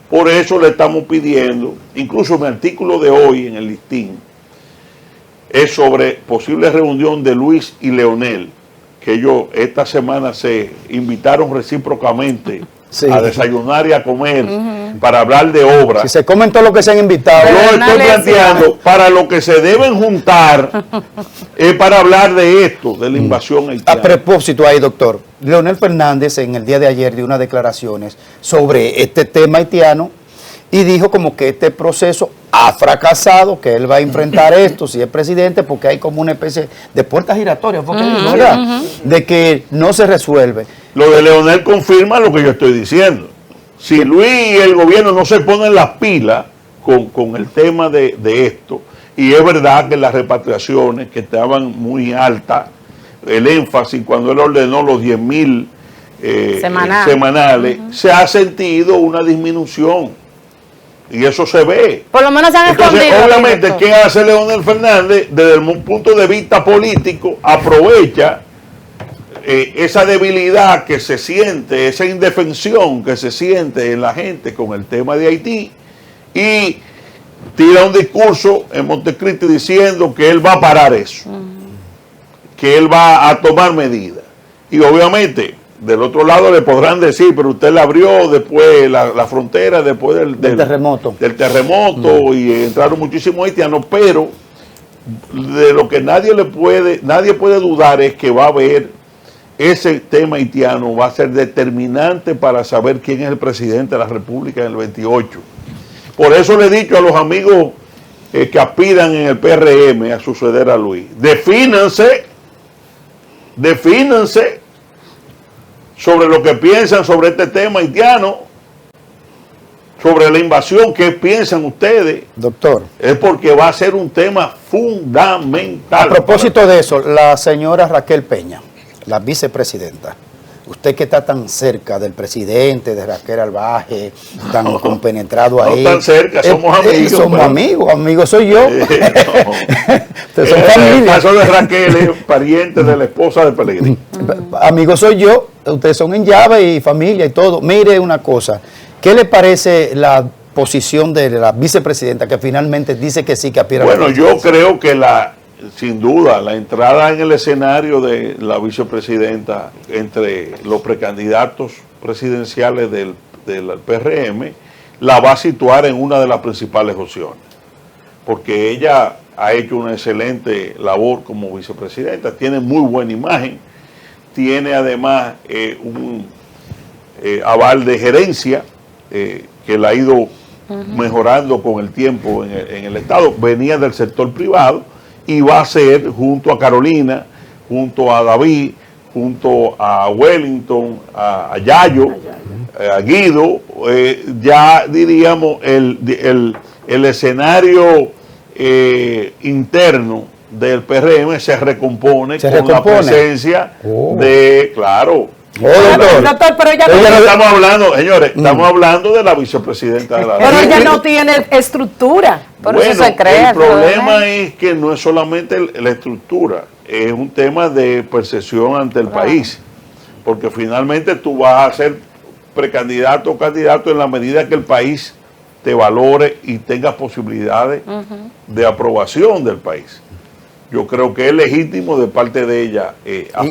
A: Por eso le estamos pidiendo, incluso mi artículo de hoy en el listín, es sobre posible reunión de Luis y Leonel, que ellos esta semana se invitaron recíprocamente a desayunar y a comer para hablar de obras.
B: Si se comen todo lo que se han invitado.
A: Yo estoy planteando, para lo que se deben juntar es para hablar de esto, de la invasión haitiana.
B: A propósito ahí, doctor, Leonel Fernández en el día de ayer dio unas declaraciones sobre este tema haitiano y dijo como que este proceso ha fracasado, que él va a enfrentar esto si es presidente, porque hay como una especie de puerta giratoria, ¿verdad? De que no se resuelve.
A: Lo de Leonel confirma lo que yo estoy diciendo. Si Luis y el gobierno no se ponen las pilas con el tema de esto, y es verdad que las repatriaciones que estaban muy altas, el énfasis cuando él ordenó los 10,000 semanales, se ha sentido una disminución. Y eso se ve.
C: Por lo menos se han
A: Entonces,
C: escondido.
A: obviamente, ¿qué hace Leonel Fernández? Desde un punto de vista político, aprovecha esa debilidad que se siente, esa indefensión que se siente en la gente con el tema de Haití y tira un discurso en Montecristi diciendo que él va a parar eso, que él va a tomar medidas. Y obviamente, del otro lado le podrán decir, pero usted la abrió después la frontera, después del
B: terremoto.
A: Del terremoto y entraron muchísimos haitianos, pero de lo que nadie puede dudar es que va a haber ese tema haitiano, va a ser determinante para saber quién es el presidente de la República en el 28. Por eso le he dicho a los amigos que aspiran en el PRM a suceder a Luis, defínanse sobre lo que piensan sobre este tema haitiano, sobre la invasión, ¿qué piensan ustedes?
B: Doctor.
A: Es porque va a ser un tema fundamental.
B: A propósito de eso, la señora Raquel Peña, la vicepresidenta, usted que está tan cerca del presidente, de Raquel Albaje, tan compenetrado ahí.
A: No tan cerca, somos amigos.
B: Somos amigos soy yo. Ustedes son
A: El
B: familia.
A: caso de Raquel es pariente de la esposa de Pellegrini.
B: Amigo soy yo, ustedes son en llave y familia y todo. Mire una cosa, ¿qué le parece la posición de la vicepresidenta que finalmente dice que sí, que aspira a la
A: Bueno, yo
B: presidencia?
A: creo que sin duda, la entrada en el escenario de la vicepresidenta entre los precandidatos presidenciales del PRM la va a situar en una de las principales opciones, porque ella ha hecho una excelente labor como vicepresidenta, tiene muy buena imagen, tiene además aval de gerencia, que la ha ido mejorando con el tiempo en el Estado, venía del sector privado y va a ser junto a Carolina, junto a David, junto a Wellington, a Yayo, a Guido, ya diríamos el escenario interno del PRM se recompone con la presencia de, claro.
D: Doctor, pero ella no,
A: Estamos hablando, señores, estamos hablando de la vicepresidenta de la
D: pero ella
A: República.
D: no tiene estructura.
C: Por
A: Bueno,
C: eso se crea
A: el problema
C: problema.
A: es que no es solamente la estructura, es un tema de percepción ante el país, porque finalmente tú vas a ser precandidato o candidato en la medida que el país te valore y tengas posibilidades de aprobación del país. Yo creo que es legítimo de parte de ella.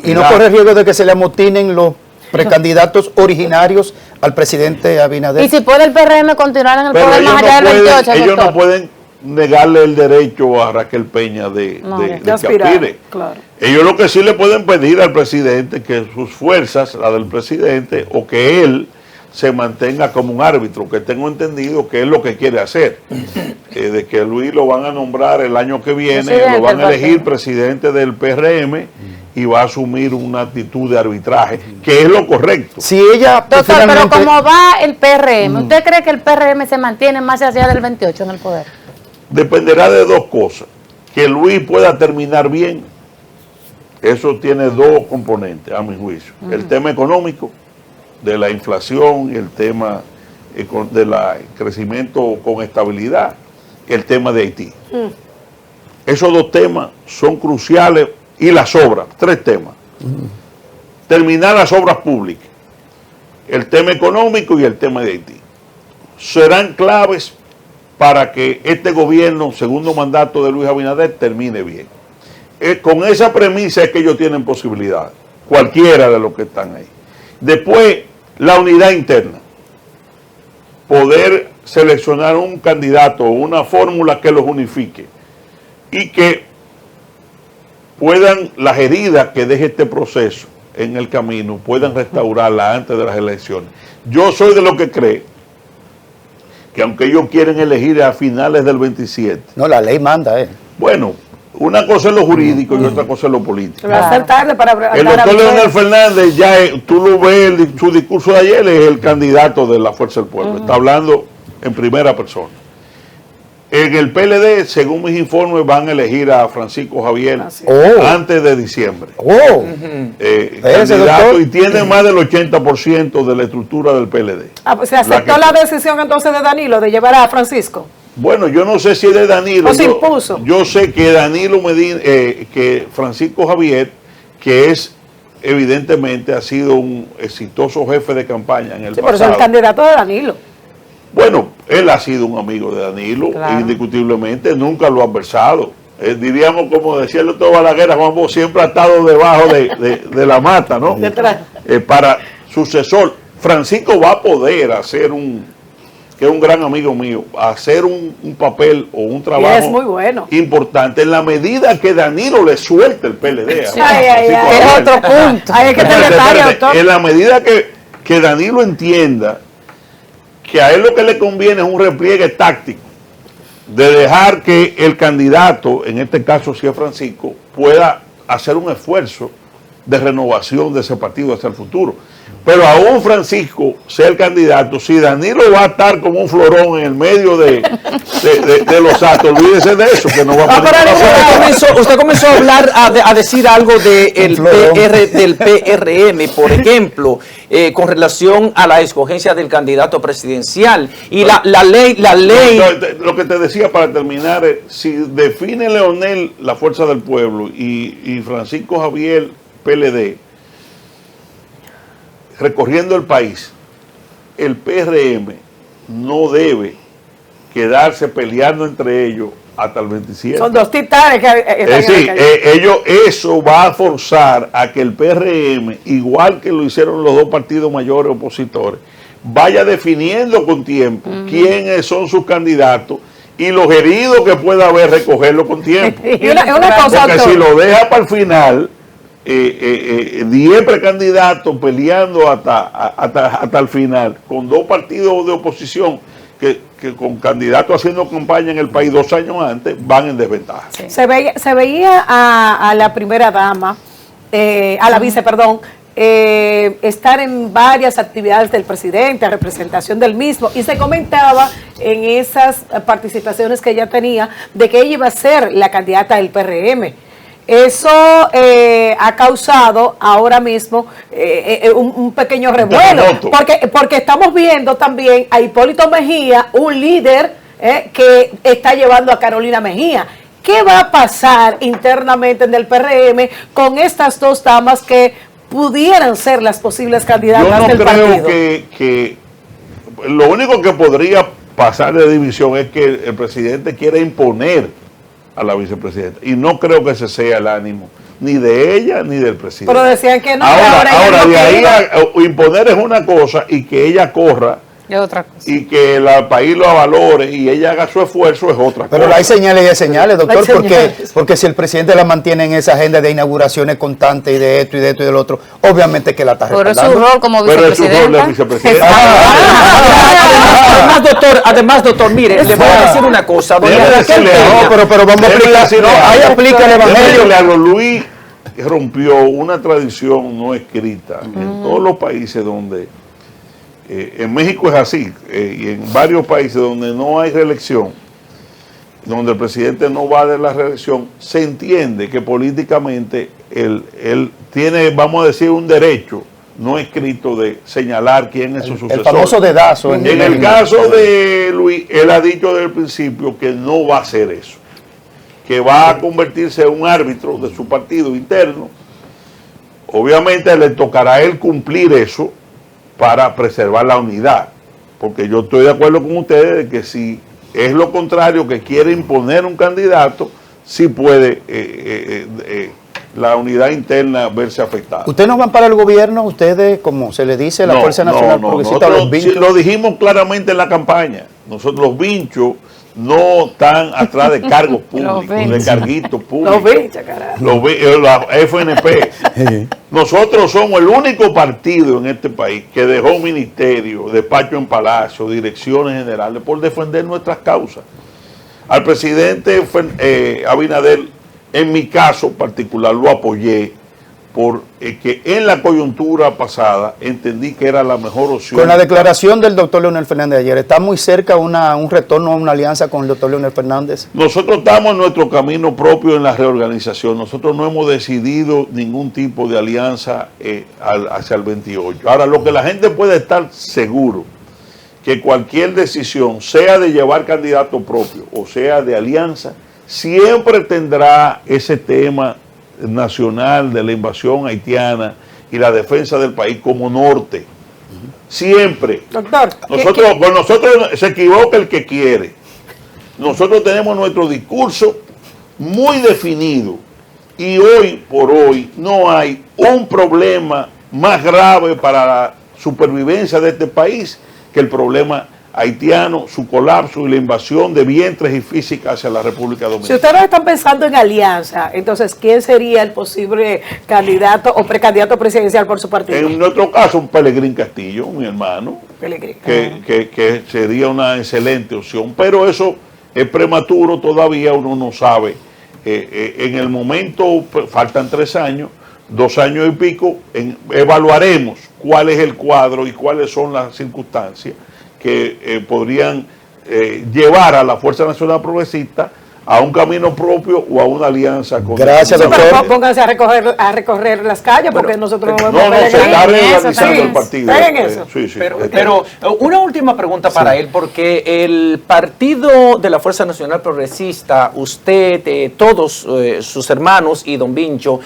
B: Y no corre riesgo de que se le amotinen los precandidatos originarios al presidente Abinader.
C: Y si puede el PRM continuar en el
A: Pero
C: poder más allá del 28,
A: ellos no
C: doctor.
A: pueden negarle el derecho a Raquel Peña de que
D: aspirar,
A: aspire.
D: claro.
A: Ellos lo que sí le pueden pedir al presidente que sus fuerzas, la del presidente, o que él se mantenga como un árbitro, que tengo entendido que es lo que quiere hacer, de que Luis lo van a nombrar el año que viene,
C: Presidente
A: lo van a
C: del
A: elegir
C: partido.
A: presidente del PRM y va a asumir una actitud de arbitraje, que es lo correcto.
B: Si ella
C: Doctor, pero
B: finalmente-
C: como va el PRM, ¿usted cree que el PRM se mantiene más allá del 28 en el poder?
A: Dependerá de dos cosas. Que Luis pueda terminar bien, eso tiene dos componentes, a mi juicio. El tema económico, de la inflación, y el tema del crecimiento con estabilidad, el tema de Haití. Esos dos temas son cruciales, y las obras, tres temas. Terminar las obras públicas, el tema económico y el tema de Haití. Serán claves para que este gobierno, segundo mandato de Luis Abinader, termine bien. Con esa premisa es que ellos tienen posibilidades, cualquiera de los que están ahí. Después, la unidad interna. Poder seleccionar un candidato o una fórmula que los unifique y que puedan, las heridas que deje este proceso en el camino, puedan restaurarlas antes de las elecciones. Yo soy de los que cree que aunque ellos quieren elegir a finales del 27,
B: No, la ley manda,
A: bueno, una cosa es lo jurídico y otra cosa es lo político.
D: Va a ser tarde para
A: El
D: andar a
A: doctor Leonel
D: ver.
A: Fernández, ya tú lo ves, su discurso de ayer es el candidato de la Fuerza del Pueblo. Está hablando en primera persona. En el PLD, según mis informes, van a elegir a Francisco Javier antes de diciembre. Candidato,
B: doctor.
A: y tiene más del 80% de la estructura del PLD.
D: Ah, pues se aceptó la decisión entonces de Danilo de llevar a Francisco.
A: Bueno, yo no sé si es de Danilo.
D: O se impuso.
A: Yo sé que Danilo Medina, que Francisco Javier, que es evidentemente ha sido un exitoso jefe de campaña en el
D: Sí, por eso
A: pasado.
D: el candidato de Danilo.
A: Bueno, él ha sido un amigo de Danilo,
C: Claro.
A: indiscutiblemente, nunca lo ha adversado. Diríamos, como decía el doctor Balaguer, Juan Bosch siempre ha estado debajo de la mata, ¿no?
D: Detrás.
A: Para sucesor, Francisco va a poder hacer que es un gran amigo mío, hacer un papel o un trabajo
D: es muy bueno.
A: importante en la medida que Danilo le suelte el PLD.
D: Ay, ay,
A: Francisco
D: ay.
C: Es
A: Javier.
C: otro punto.
D: Hay que tener
A: Espérate,
D: detalle,
A: espérate.
D: doctor.
A: En la medida que Danilo entienda que a él lo que le conviene es un repliegue táctico de dejar que el candidato, en este caso si es Francisco, pueda hacer un esfuerzo de renovación de ese partido hacia el futuro. Pero aún Francisco sea el candidato, si Danilo va a estar como un florón en el medio de los actos, olvídese de eso, que no va a poder
E: Usted comenzó a hablar, a decir algo del PRM, por ejemplo, con relación a la escogencia del candidato presidencial. Y la ley...
A: Lo que te decía para terminar, si define Leonel la Fuerza del Pueblo y Francisco Javier PLD, recorriendo el país, el PRM no debe quedarse peleando entre ellos hasta el 27.
D: Son dos titanes que
A: Es decir, eso va a forzar a que el PRM, igual que lo hicieron los dos partidos mayores opositores, vaya definiendo con tiempo quiénes son sus candidatos y los heridos que pueda haber, recogerlo con tiempo.
D: Y una cosa,
A: Porque
D: doctor.
A: si lo deja para el final, 10 precandidatos peleando hasta el final, con 2 partidos de oposición que con candidatos haciendo campaña en el país 2 años antes, van en desventaja.
C: Sí.
D: Se veía a la primera dama, a la vice, perdón, estar en varias actividades del presidente, a representación del mismo, y se comentaba en esas participaciones que ella tenía de que ella iba a ser la candidata del PRM. Eso ha causado ahora mismo un pequeño revuelo, porque estamos viendo también a Hipólito Mejía, un líder que está llevando a Carolina Mejía. ¿Qué va a pasar internamente en el PRM con estas 2 damas que pudieran ser las posibles candidatas del partido?
A: Yo no creo que lo único que podría pasar de división es que el presidente quiera imponer a la vicepresidenta, y no creo que ese sea el ánimo ni de ella ni del presidente.
D: Pero decían que no.
A: Ahora de ahí a imponer es una cosa, y que ella corra
C: Es otra cosa.
A: y que el país lo valore y ella haga su esfuerzo es otra
B: Pero
A: cosa.
B: hay señales y hay señales, doctor,
D: Hay señales.
B: porque si el presidente la mantiene en esa agenda de inauguraciones constantes y de esto y de esto y del otro, obviamente que la está
C: Pero es su
B: respaldando.
C: rol como
A: Pero es su rol de
C: vicepresidenta.
A: vicepresidenta.
E: Además, doctor, mire, le voy a decir una cosa. Doña
A: Déjeme
E: Raquel
A: decirle
E: Peña,
A: algo.
B: pero vamos a
A: Déjeme
B: explicar,
A: decirle
B: no,
A: algo.
B: ahí aplica el
A: Déjeme
B: evangelio.
A: decirle algo. Luis rompió una tradición no escrita en todos los países donde, en México es así, y en varios países donde no hay reelección, donde el presidente no va de la reelección, se entiende que políticamente él tiene, vamos a decir, un derecho no escrito de señalar quién es su sucesor.
B: El famoso dedazo.
A: En el caso de Luis, él ha dicho desde el principio que no va a hacer eso, que va a convertirse en un árbitro de su partido interno. Obviamente le tocará a él cumplir eso para preservar la unidad, porque yo estoy de acuerdo con ustedes de que si es lo contrario, que quiere imponer un candidato, sí puede la unidad interna verse afectada.
B: ¿Ustedes no van para el gobierno? Ustedes, como se le dice, la Fuerza Nacional Progresista,
A: nosotros
B: los vinchos.
A: lo dijimos claramente en la campaña. Nosotros los vinchos no están atrás de cargos públicos, de carguitos públicos.
D: Los bichos, carajo.
A: La FNP. Nosotros somos el único partido en este país que dejó ministerio, despacho en palacio, direcciones generales por defender nuestras causas. Al presidente Abinader, en mi caso particular, lo apoyé porque en la coyuntura pasada entendí que era la mejor opción.
B: Con la declaración del doctor Leonel Fernández ayer, ¿está muy cerca un retorno a una alianza con el doctor Leonel Fernández?
A: Nosotros estamos en nuestro camino propio en la reorganización. Nosotros no hemos decidido ningún tipo de alianza hacia el 28. Ahora, lo que la gente puede estar seguro, que cualquier decisión, sea de llevar candidato propio o sea de alianza, siempre tendrá ese tema nacional de la invasión haitiana y la defensa del país como norte. Siempre.
D: Doctor,
A: Con nosotros se equivoca el que quiere. Nosotros tenemos nuestro discurso muy definido y hoy por hoy no hay un problema más grave para la supervivencia de este país que el problema haitiano, su colapso y la invasión de vientres y física hacia la República
D: si
A: Dominicana.
D: ustedes están pensando en alianza, entonces, ¿quién sería el posible candidato o precandidato presidencial por su partido?
A: En nuestro caso, un Pelegrín Castillo, mi hermano,
D: Pellegrini.
A: que sería una excelente opción, pero eso es prematuro todavía, uno no sabe. En el momento, faltan 3 años, 2 años y pico, evaluaremos cuál es el cuadro y cuáles son las circunstancias que podrían llevar a la Fuerza Nacional Progresista a un camino propio o a una alianza con...
B: Gracias,
D: Sí,
B: doctor.
D: pero pónganse a recorrer las calles porque nosotros no
A: No,
D: vemos
A: se está
D: Pellegrini.
A: reorganizando el
D: Sí,
A: partido.
D: ¿está en eso?
A: Sí, sí.
E: Pero una última pregunta para él, porque el partido de la Fuerza Nacional Progresista, usted, todos sus hermanos y don Vincho,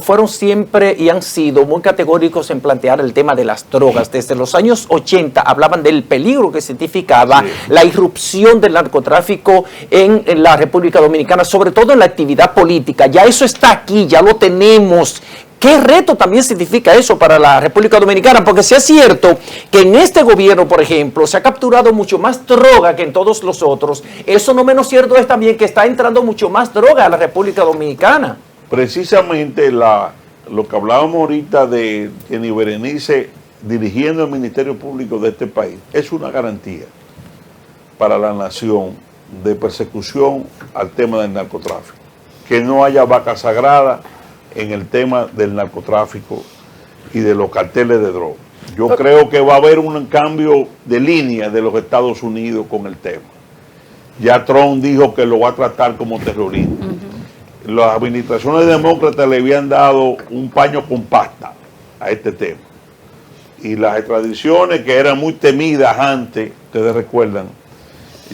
E: fueron siempre y han sido muy categóricos en plantear el tema de las drogas. Desde los años 80 hablaban del peligro que significaba la irrupción del narcotráfico en la República Dominicana, sobre todo en la actividad política. Ya eso está aquí, ya lo tenemos. ¿Qué reto también significa eso para la República Dominicana? Porque sí es cierto que en este gobierno, por ejemplo, se ha capturado mucho más droga que en todos los otros. Eso no menos cierto es también que está entrando mucho más droga a la República Dominicana.
A: precisamente lo que hablábamos ahorita de Jenny Berenice dirigiendo el Ministerio Público de este país es una garantía para la nación de persecución al tema del narcotráfico. Que no haya vaca sagrada en el tema del narcotráfico y de los carteles de droga. Yo creo que va a haber un cambio de línea de los Estados Unidos con el tema. Ya Trump dijo que lo va a tratar como terrorista. Las administraciones demócratas le habían dado un paño con pasta a este tema. Y las extradiciones que eran muy temidas antes, ustedes recuerdan,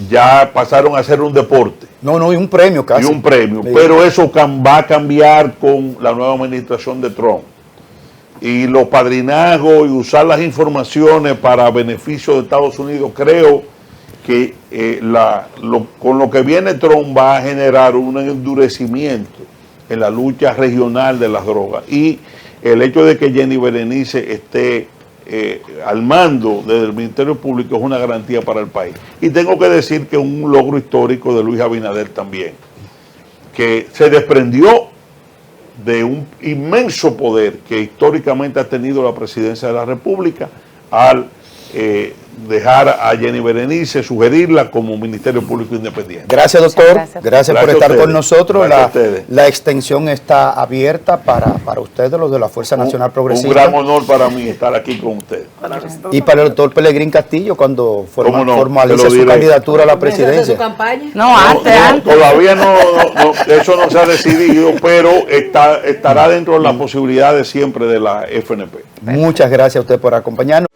A: ya pasaron a ser un deporte.
B: No, y un premio casi.
A: Y un premio.
B: Sí.
A: Pero eso va a cambiar con la nueva administración de Trump. Y los padrinazgos y usar las informaciones para beneficio de Estados Unidos, creo que con lo que viene Trump va a generar un endurecimiento en la lucha regional de las drogas. Y el hecho de que Jenny Berenice esté al mando del Ministerio Público es una garantía para el país. Y tengo que decir que es un logro histórico de Luis Abinader también, que se desprendió de un inmenso poder que históricamente ha tenido la presidencia de la República al dejar a Jenny Berenice, sugerirla como Ministerio Público Independiente.
B: Gracias, doctor.
C: Gracias.
B: Gracias por
A: Gracias a
B: estar
A: ustedes.
B: con nosotros.
A: Gracias a ustedes.
B: La extensión está abierta para ustedes, los de la Fuerza Nacional
A: Un
B: Progresista.
A: gran honor para mí estar aquí con ustedes.
B: Y para el doctor Pelegrín Castillo, cuando
A: ¿Cómo no?
B: formalice
A: Se lo
B: su
A: diré.
B: candidatura a la
D: ¿Comienza a hacer
B: presidencia.
D: su campaña?
C: No, antes.
A: Todavía no, eso no se ha decidido, pero estará dentro de las posibilidades siempre de la FNP.
B: Muchas gracias a usted por acompañarnos.